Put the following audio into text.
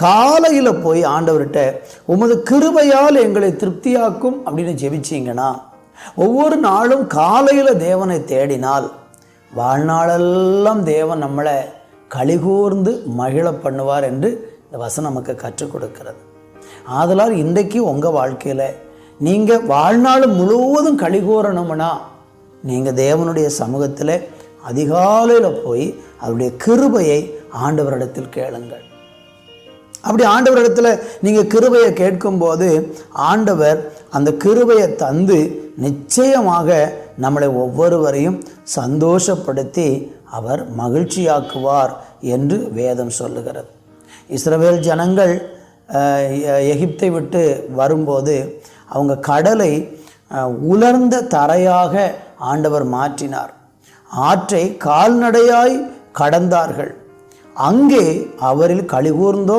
காலையில் போய் ஆண்டவர்கிட்ட உமது கிருபையால் எங்களை திருப்தியாக்கும் அப்படின்னு ஜெபிச்சிங்கன்னா, ஒவ்வொரு நாளும் காலையில் தேவனை தேடினால் வாழ்நாளெல்லாம் தேவன் நம்மளை களிகூர்ந்து மகிழ பண்ணுவார் என்று இந்த வசனம் நமக்கு கற்றுக் கொடுக்கிறது. ஆதலால் இன்றைக்கு உங்கள் வாழ்க்கையில் நீங்கள் வாழ்நாள் முழுவதும் களிகூறணும்னா நீங்கள் தேவனுடைய சமூகத்தில் அதிகாலையில் போய் அவருடைய கிருபையை ஆண்டவரிடத்தில் கேளுங்கள். அப்படி ஆண்டவரிடத்தில் நீங்கள் கிருபையை கேட்கும்போது ஆண்டவர் அந்த கிருபையை தந்து நிச்சயமாக நம்மளை ஒவ்வொருவரையும் சந்தோஷப்படுத்தி அவர் மகிழ்ச்சியாக்குவார் என்று வேதம் சொல்லுகிறது. இஸ்ரவேல் ஜனங்கள் எகிப்தை விட்டு வரும்போது அவங்க கடலை உலர்ந்த தரையாக ஆண்டவர் மாற்றினார். ஆற்றை கால்நடையாய் கடந்தார்கள். அங்கே அவரில் களிகூர்ந்தோம்